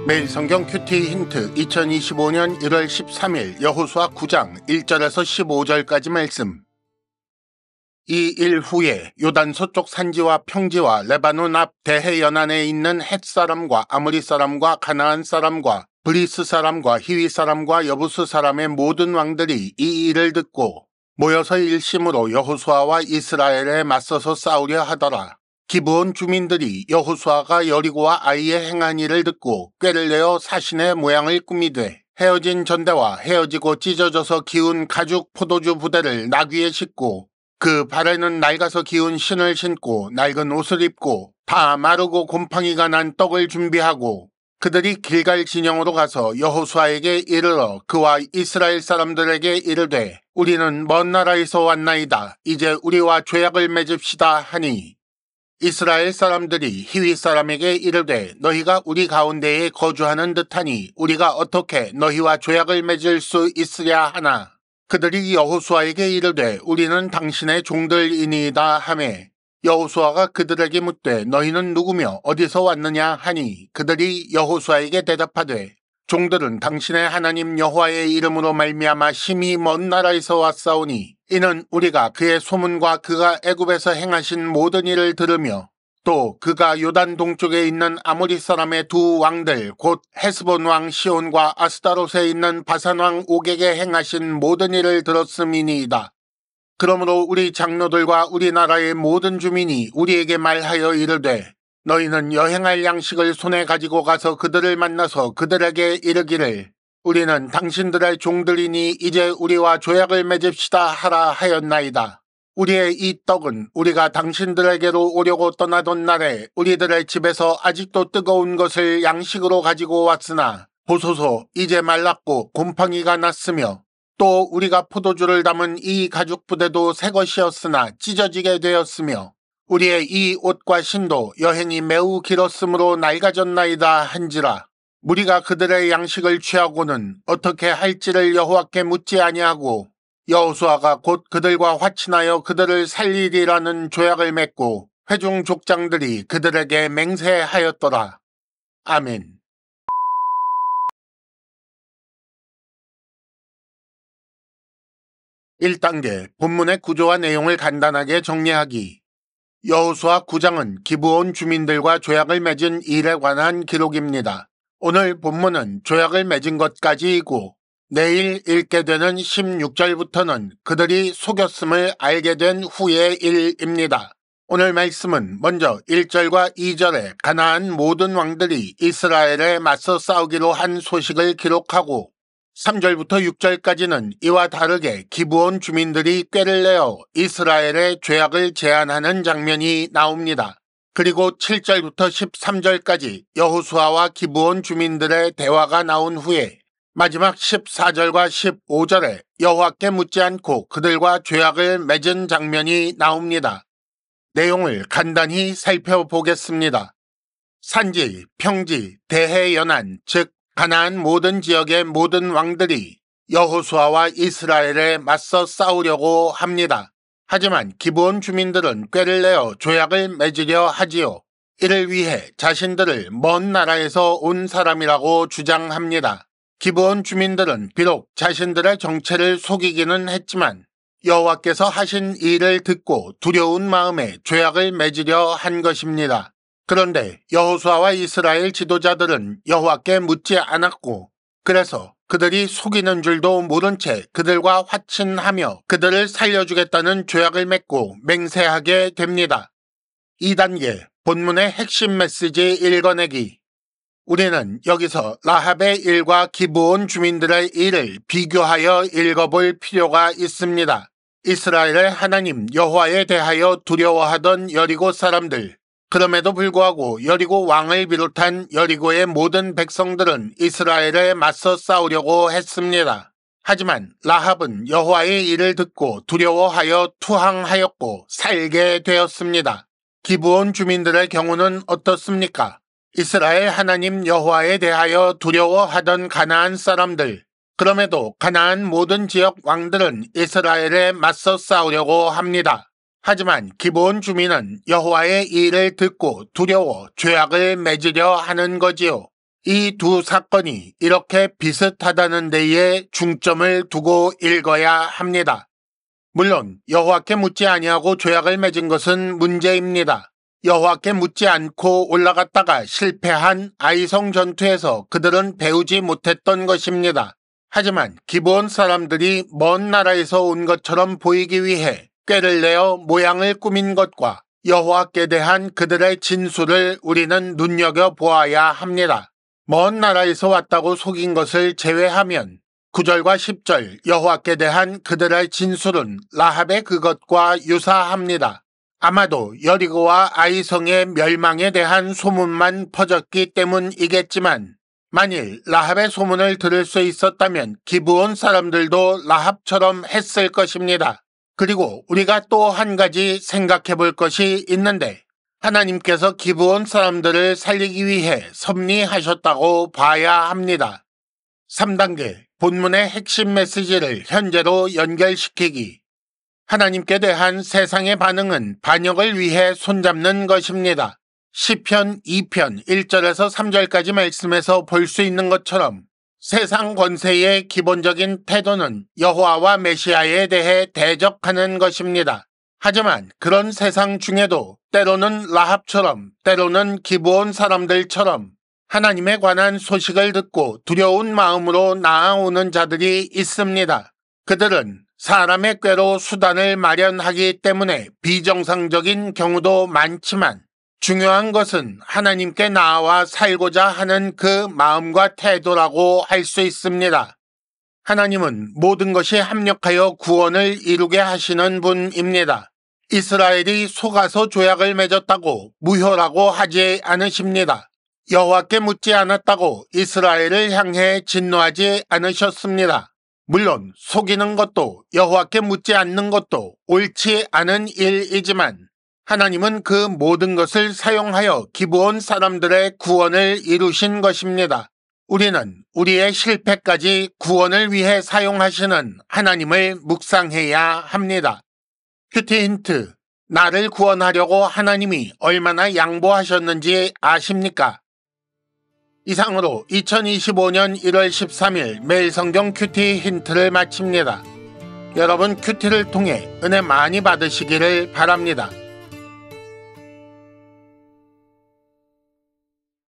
매일 성경 큐티 힌트 2025년 1월 13일 여호수아 9장 1절에서 15절까지 말씀. 이 일 후에 요단 서쪽 산지와 평지와 레바논 앞 대해 연안에 있는 헷 사람과 아모리 사람과 가나안 사람과 브리스 사람과 히위 사람과 여부스 사람의 모든 왕들이 이 일을 듣고 모여서 일심으로 여호수아와 이스라엘에 맞서서 싸우려 하더라. 기브온 주민들이 여호수아가 여리고와 아이의 행한 일을 듣고 꾀를 내어 사신의 모양을 꾸미되 헤어진 전대와 헤어지고 찢어져서 기운 가죽 포도주 부대를 나귀에 싣고 그 발에는 낡아서 기운 신을 신고 낡은 옷을 입고 다 마르고 곰팡이가 난 떡을 준비하고 그들이 길갈 진영으로 가서 여호수아에게 이르러 그와 이스라엘 사람들에게 이르되 우리는 먼 나라에서 왔나이다. 이제 우리와 죄악을 맺읍시다 하니 이스라엘 사람들이 히위 사람에게 이르되 너희가 우리 가운데에 거주하는 듯하니 우리가 어떻게 너희와 죄악을 맺을 수 있으랴 하나 그들이 여호수아에게 이르되 우리는 당신의 종들이니이다 하매 여호수아가 그들에게 묻되 너희는 누구며 어디서 왔느냐 하니 그들이 여호수아에게 대답하되 종들은 당신의 하나님 여호와의 이름으로 말미암아 심히 먼 나라에서 왔사오니 이는 우리가 그의 소문과 그가 애굽에서 행하신 모든 일을 들으며 또 그가 요단 동쪽에 있는 아모리 사람의 두 왕들 곧 헤스본 왕 시온과 아스타롯에 있는 바산 왕 옥에게 행하신 모든 일을 들었음이니이다. 그러므로 우리 장로들과 우리나라의 모든 주민이 우리에게 말하여 이르되 너희는 여행할 양식을 손에 가지고 가서 그들을 만나서 그들에게 이르기를 우리는 당신들의 종들이니 이제 우리와 조약을 맺읍시다 하라 하였나이다. 우리의 이 떡은 우리가 당신들에게로 오려고 떠나던 날에 우리들의 집에서 아직도 뜨거운 것을 양식으로 가지고 왔으나 보소서 이제 말랐고 곰팡이가 났으며 또 우리가 포도주를 담은 이 가죽 부대도 새 것이었으나 찢어지게 되었으며 우리의 이 옷과 신도 여행이 매우 길었으므로 낡아졌나이다 한지라. 우리가 그들의 양식을 취하고는 어떻게 할지를 여호와께 묻지 아니하고 여호수아가 곧 그들과 화친하여 그들을 살리리라는 조약을 맺고 회중 족장들이 그들에게 맹세하였더라. 아멘. (1단계) 본문의 구조와 내용을 간단하게 정리하기. 여호수아 9장은 기브온 주민들과 조약을 맺은 일에 관한 기록입니다. 오늘 본문은 조약을 맺은 것까지이고 내일 읽게 되는 16절부터는 그들이 속였음을 알게 된 후의 일입니다. 오늘 말씀은 먼저 1절과 2절에 가나안 모든 왕들이 이스라엘에 맞서 싸우기로 한 소식을 기록하고 3절부터 6절까지는 이와 다르게 기브온 주민들이 꾀를 내어 이스라엘의 죄악을 제안하는 장면이 나옵니다. 그리고 7절부터 13절까지 여호수아와 기브온 주민들의 대화가 나온 후에 마지막 14절과 15절에 여호와께 묻지 않고 그들과 죄악을 맺은 장면이 나옵니다. 내용을 간단히 살펴보겠습니다. 산지, 평지, 대해 연안, 즉 가나안 모든 지역의 모든 왕들이 여호수아와 이스라엘에 맞서 싸우려고 합니다. 하지만 기브온 주민들은 꾀를 내어 조약을 맺으려 하지요. 이를 위해 자신들을 먼 나라에서 온 사람이라고 주장합니다. 기브온 주민들은 비록 자신들의 정체를 속이기는 했지만 여호와께서 하신 일을 듣고 두려운 마음에 조약을 맺으려 한 것입니다. 그런데 여호수아와 이스라엘 지도자들은 여호와께 묻지 않았고 그래서 그들이 속이는 줄도 모른 채 그들과 화친하며 그들을 살려주겠다는 조약을 맺고 맹세하게 됩니다. 2단계 본문의 핵심 메시지 읽어내기. 우리는 여기서 라합의 일과 기브온 주민들의 일을 비교하여 읽어볼 필요가 있습니다. 이스라엘의 하나님 여호와에 대하여 두려워하던 여리고 사람들, 그럼에도 불구하고 여리고 왕을 비롯한 여리고의 모든 백성들은 이스라엘에 맞서 싸우려고 했습니다. 하지만 라합은 여호와의 일을 듣고 두려워하여 투항하였고 살게 되었습니다. 기브온 주민들의 경우는 어떻습니까? 이스라엘 하나님 여호와에 대하여 두려워하던 가나안 사람들, 그럼에도 가나안 모든 지역 왕들은 이스라엘에 맞서 싸우려고 합니다. 하지만 기브온 주민은 여호와의 일을 듣고 두려워 죄악을 맺으려 하는 거지요. 이 두 사건이 이렇게 비슷하다는 데에 중점을 두고 읽어야 합니다. 물론 여호와께 묻지 아니하고 조약을 맺은 것은 문제입니다. 여호와께 묻지 않고 올라갔다가 실패한 아이성 전투에서 그들은 배우지 못했던 것입니다. 하지만 기브온 사람들이 먼 나라에서 온 것처럼 보이기 위해 꾀를 내어 모양을 꾸민 것과 여호와께 대한 그들의 진술을 우리는 눈여겨보아야 합니다. 먼 나라에서 왔다고 속인 것을 제외하면 9절과 10절 여호와께 대한 그들의 진술은 라합의 그것과 유사합니다. 아마도 여리고와 아이성의 멸망에 대한 소문만 퍼졌기 때문이겠지만 만일 라합의 소문을 들을 수 있었다면 기브온 사람들도 라합처럼 했을 것입니다. 그리고 우리가 또 한 가지 생각해 볼 것이 있는데 하나님께서 기브온 사람들을 살리기 위해 섭리하셨다고 봐야 합니다. 3단계 본문의 핵심 메시지를 현재로 연결시키기. 하나님께 대한 세상의 반응은 반역을 위해 손잡는 것입니다. 시편 2편 1절에서 3절까지 말씀에서 볼 수 있는 것처럼 세상 권세의 기본적인 태도는 여호와와 메시아에 대해 대적하는 것입니다. 하지만 그런 세상 중에도 때로는 라합처럼 때로는 기브온 사람들처럼 하나님에 관한 소식을 듣고 두려운 마음으로 나아오는 자들이 있습니다. 그들은 사람의 꾀로 수단을 마련하기 때문에 비정상적인 경우도 많지만 중요한 것은 하나님께 나아와 살고자 하는 그 마음과 태도라고 할 수 있습니다. 하나님은 모든 것이 합력하여 구원을 이루게 하시는 분입니다. 이스라엘이 속아서 조약을 맺었다고 무효라고 하지 않으십니다. 여호와께 묻지 않았다고 이스라엘을 향해 진노하지 않으셨습니다. 물론 속이는 것도 여호와께 묻지 않는 것도 옳지 않은 일이지만 하나님은 그 모든 것을 사용하여 기브온 사람들의 구원을 이루신 것입니다. 우리는 우리의 실패까지 구원을 위해 사용하시는 하나님을 묵상해야 합니다. 큐티 힌트, 나를 구원하려고 하나님이 얼마나 양보하셨는지 아십니까? 이상으로 2025년 1월 13일 매일 성경 큐티 힌트를 마칩니다. 여러분 큐티를 통해 은혜 많이 받으시기를 바랍니다.